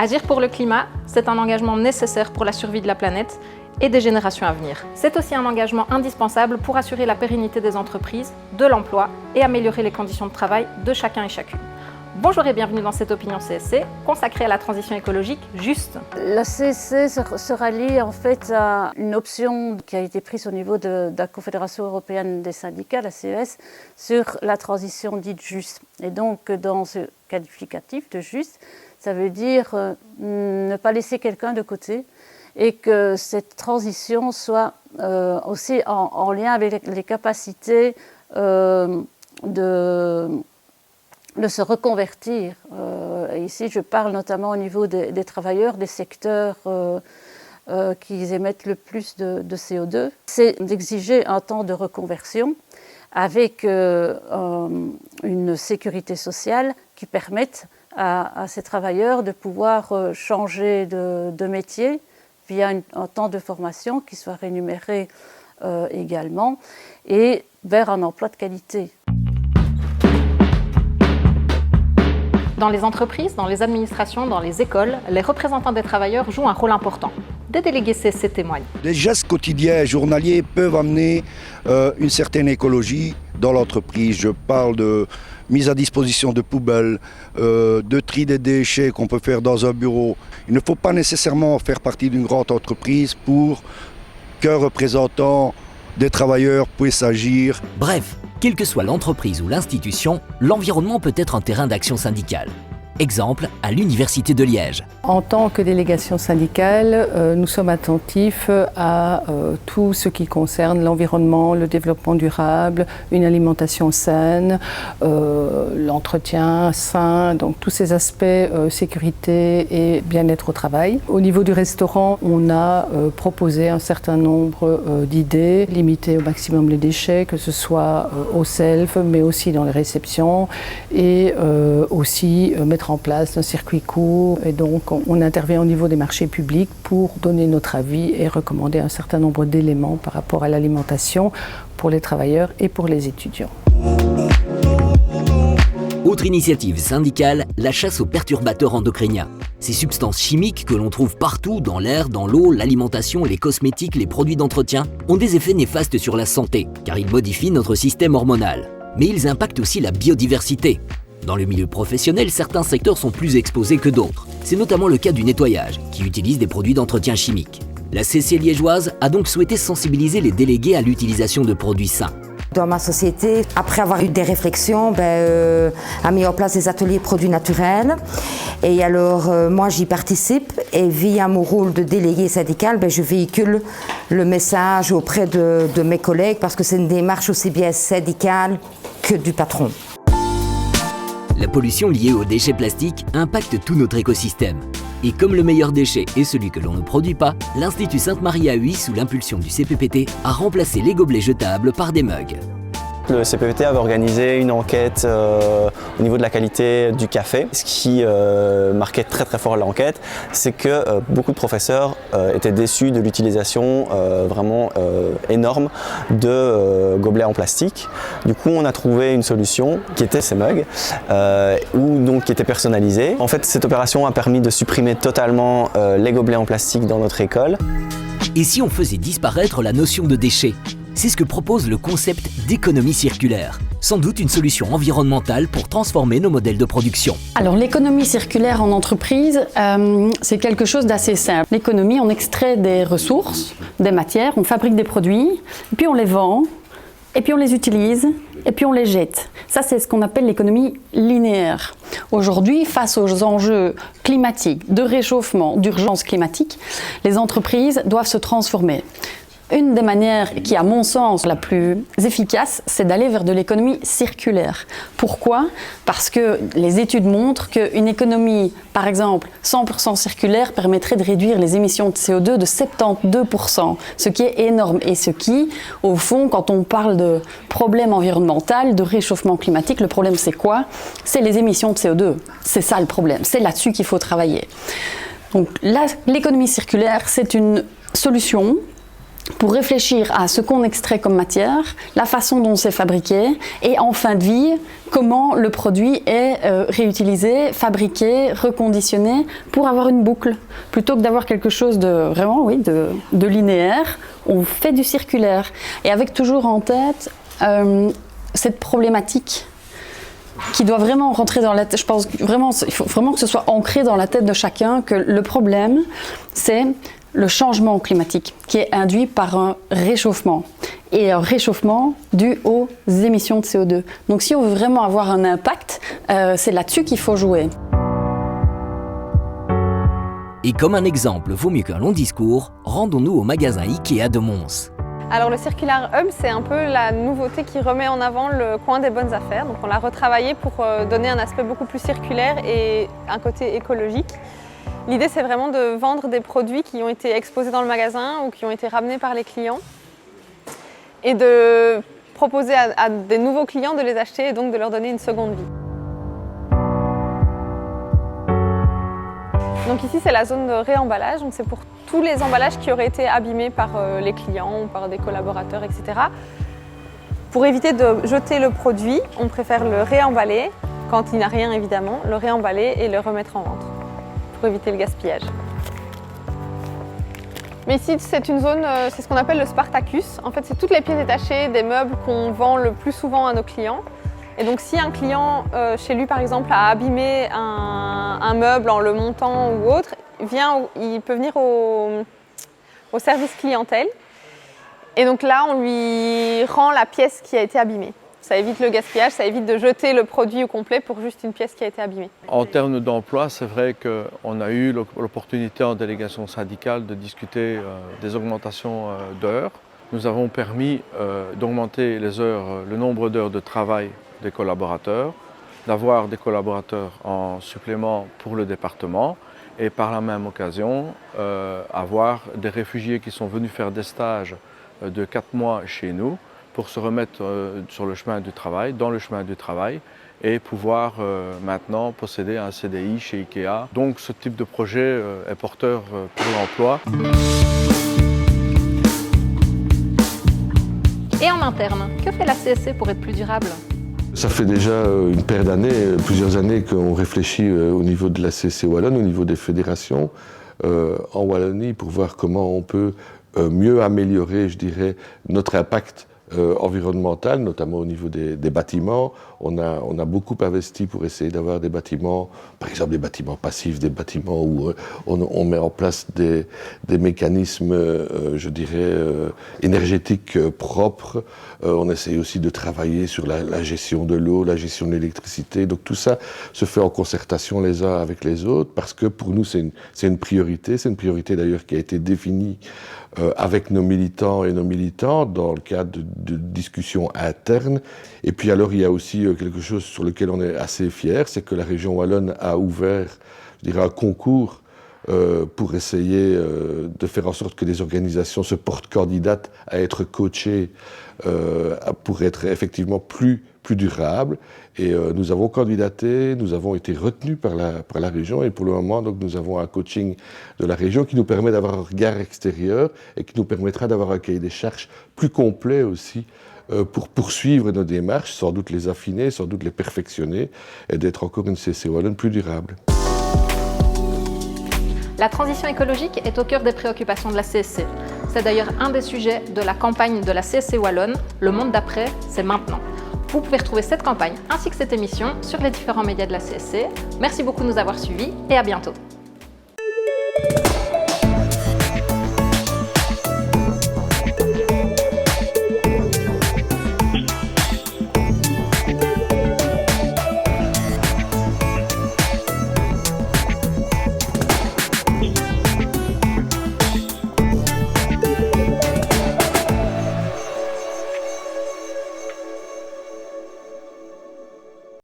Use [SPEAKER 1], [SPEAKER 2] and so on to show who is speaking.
[SPEAKER 1] Agir pour le climat, c'est un engagement nécessaire pour la survie de la planète et des générations à venir. C'est aussi un engagement indispensable pour assurer la pérennité des entreprises, de l'emploi et améliorer les conditions de travail de chacun et chacune. Bonjour et bienvenue dans cette opinion CSC, consacrée à la transition écologique juste.
[SPEAKER 2] La CSC se rallie en fait à une option qui a été prise au niveau de la Confédération européenne des syndicats, la CES, sur la transition dite juste. Et donc dans ce qualificatif de juste, ça veut dire ne pas laisser quelqu'un de côté et que cette transition soit aussi en lien avec les capacités de se reconvertir. Ici, je parle notamment au niveau des travailleurs, des secteurs qui émettent le plus de CO2. C'est d'exiger un temps de reconversion avec une sécurité sociale qui permette à ces travailleurs de pouvoir changer de métier via un temps de formation qui soit rémunéré également et vers un emploi de qualité.
[SPEAKER 1] Dans les entreprises, dans les administrations, dans les écoles, les représentants des travailleurs jouent un rôle important. Des délégués CSC témoignent.
[SPEAKER 3] Des gestes quotidiens et journaliers peuvent amener une certaine écologie dans l'entreprise. Je parle de mise à disposition de poubelles, de tri des déchets qu'on peut faire dans un bureau. Il ne faut pas nécessairement faire partie d'une grande entreprise pour qu'un représentant des travailleurs puisse agir.
[SPEAKER 4] Bref, quelle que soit l'entreprise ou l'institution, l'environnement peut être un terrain d'action syndicale. Exemple, à l'Université de Liège.
[SPEAKER 5] En tant que délégation syndicale, nous sommes attentifs à tout ce qui concerne l'environnement, le développement durable, une alimentation saine, l'entretien sain, donc tous ces aspects sécurité et bien-être au travail. Au niveau du restaurant, on a proposé un certain nombre d'idées, limiter au maximum les déchets, que ce soit au self, mais aussi dans les réceptions, et aussi mettre en place un circuit court. Et donc on intervient au niveau des marchés publics pour donner notre avis et recommander un certain nombre d'éléments par rapport à l'alimentation pour les travailleurs et pour les étudiants.
[SPEAKER 4] Autre initiative syndicale, la chasse aux perturbateurs endocriniens. Ces substances chimiques que l'on trouve partout dans l'air, dans l'eau, l'alimentation, les cosmétiques, les produits d'entretien, ont des effets néfastes sur la santé, car ils modifient notre système hormonal. Mais ils impactent aussi la biodiversité. Dans le milieu professionnel, certains secteurs sont plus exposés que d'autres. C'est notamment le cas du nettoyage, qui utilise des produits d'entretien chimiques. La CSC liégeoise a donc souhaité sensibiliser les délégués à l'utilisation de produits sains.
[SPEAKER 6] Dans ma société, après avoir eu des réflexions, a mis en place des ateliers produits naturels. Et alors, moi, j'y participe et via mon rôle de délégué syndical, je véhicule le message auprès de mes collègues parce que c'est une démarche aussi bien syndicale que du patron.
[SPEAKER 4] La pollution liée aux déchets plastiques impacte tout notre écosystème. Et comme le meilleur déchet est celui que l'on ne produit pas, l'Institut Sainte-Marie à Huy, sous l'impulsion du CPPT, a remplacé les gobelets jetables par des mugs.
[SPEAKER 7] Le CPPT avait organisé une enquête au niveau de la qualité du café. Ce qui marquait très fort l'enquête, c'est que beaucoup de professeurs étaient déçus de l'utilisation vraiment énorme de gobelets en plastique. Du coup, on a trouvé une solution qui était ces mugs, qui étaient personnalisés. En fait, cette opération a permis de supprimer totalement les gobelets en plastique dans notre école.
[SPEAKER 4] Et si on faisait disparaître la notion de déchet ? C'est ce que propose le concept d'économie circulaire. Sans doute une solution environnementale pour transformer nos modèles de production.
[SPEAKER 8] Alors l'économie circulaire en entreprise, c'est quelque chose d'assez simple. L'économie, on extrait des ressources, des matières, on fabrique des produits, puis on les vend, et puis on les utilise, et puis on les jette. Ça, c'est ce qu'on appelle l'économie linéaire. Aujourd'hui, face aux enjeux climatiques, de réchauffement, d'urgence climatique, les entreprises doivent se transformer. Une des manières qui, à mon sens, la plus efficace, c'est d'aller vers de l'économie circulaire. Pourquoi ? Parce que les études montrent qu'une économie, par exemple, 100% circulaire permettrait de réduire les émissions de CO2 de 72%, ce qui est énorme. Et ce qui, au fond, quand on parle de problème environnemental, de réchauffement climatique, le problème c'est quoi ? C'est les émissions de CO2. C'est ça le problème. C'est là-dessus qu'il faut travailler. Donc l'économie circulaire, c'est une solution pour réfléchir à ce qu'on extrait comme matière, la façon dont c'est fabriqué et en fin de vie, comment le produit est réutilisé, fabriqué, reconditionné pour avoir une boucle. Plutôt que d'avoir quelque chose de vraiment de linéaire, on fait du circulaire. Et avec toujours en tête cette problématique qui doit vraiment rentrer dans la tête. Je pense vraiment, il faut vraiment que ce soit ancré dans la tête de chacun que le problème, c'est le changement climatique qui est induit par un réchauffement et un réchauffement dû aux émissions de CO2. Donc si on veut vraiment avoir un impact, c'est là-dessus qu'il faut jouer.
[SPEAKER 4] Et comme un exemple vaut mieux qu'un long discours, rendons-nous au magasin Ikea de Mons.
[SPEAKER 1] Alors le Circular Hub, c'est un peu la nouveauté qui remet en avant le coin des bonnes affaires. Donc on l'a retravaillé pour donner un aspect beaucoup plus circulaire et un côté écologique. L'idée, c'est vraiment de vendre des produits qui ont été exposés dans le magasin ou qui ont été ramenés par les clients et de proposer à des nouveaux clients de les acheter et donc de leur donner une seconde vie. Donc ici, c'est la zone de réemballage. Donc c'est pour tous les emballages qui auraient été abîmés par les clients ou par des collaborateurs, etc. Pour éviter de jeter le produit, on préfère le réemballer, quand il n'a rien évidemment, le réemballer et le remettre en vente, pour éviter le gaspillage. Mais ici, c'est une zone, c'est ce qu'on appelle le Spartacus. En fait, c'est toutes les pièces détachées des meubles qu'on vend le plus souvent à nos clients. Et donc, si un client, chez lui par exemple, a abîmé un meuble en le montant ou autre, il peut venir au service clientèle. Et donc là, on lui rend la pièce qui a été abîmée. Ça évite le gaspillage, ça évite de jeter le produit au complet pour juste une pièce qui a été abîmée.
[SPEAKER 9] En termes d'emploi, c'est vrai qu'on a eu l'opportunité en délégation syndicale de discuter des augmentations d'heures. Nous avons permis d'augmenter le nombre d'heures de travail des collaborateurs, d'avoir des collaborateurs en supplément pour le département et par la même occasion avoir des réfugiés qui sont venus faire des stages de 4 mois chez nous pour se remettre sur le chemin du travail, dans le chemin du travail et pouvoir maintenant posséder un CDI chez Ikea. Donc ce type de projet est porteur pour l'emploi.
[SPEAKER 1] Et en interne, que fait la CSC pour être plus durable ?
[SPEAKER 10] Ça fait déjà une paire d'années, plusieurs années qu'on réfléchit au niveau de la CSC Wallonne, au niveau des fédérations en Wallonie pour voir comment on peut mieux améliorer, je dirais, notre impact environnemental, notamment au niveau des bâtiments. On a beaucoup investi pour essayer d'avoir des bâtiments, par exemple des bâtiments passifs, des bâtiments où on met en place des mécanismes, je dirais, énergétiques propres. On essaye aussi de travailler sur la gestion de l'eau, la gestion de l'électricité. Donc tout ça se fait en concertation les uns avec les autres parce que pour nous c'est une priorité. C'est une priorité d'ailleurs qui a été définie avec nos militants et nos militantes dans le cadre de discussions internes. Et puis alors il y a aussi quelque chose sur lequel on est assez fiers, c'est que la région wallonne a ouvert, je dirais, un concours pour essayer de faire en sorte que des organisations se portent candidates à être coachées pour être effectivement plus durables. Et nous avons candidaté, nous avons été retenus par la région et pour le moment donc, nous avons un coaching de la région qui nous permet d'avoir un regard extérieur et qui nous permettra d'avoir un cahier des charges plus complet aussi pour poursuivre nos démarches, sans doute les affiner, sans doute les perfectionner et d'être encore une CSC Wallonne plus durable.
[SPEAKER 1] La transition écologique est au cœur des préoccupations de la CSC. C'est d'ailleurs un des sujets de la campagne de la CSC Wallonne, Le monde d'après, c'est maintenant. Vous pouvez retrouver cette campagne ainsi que cette émission sur les différents médias de la CSC. Merci beaucoup de nous avoir suivis et à bientôt.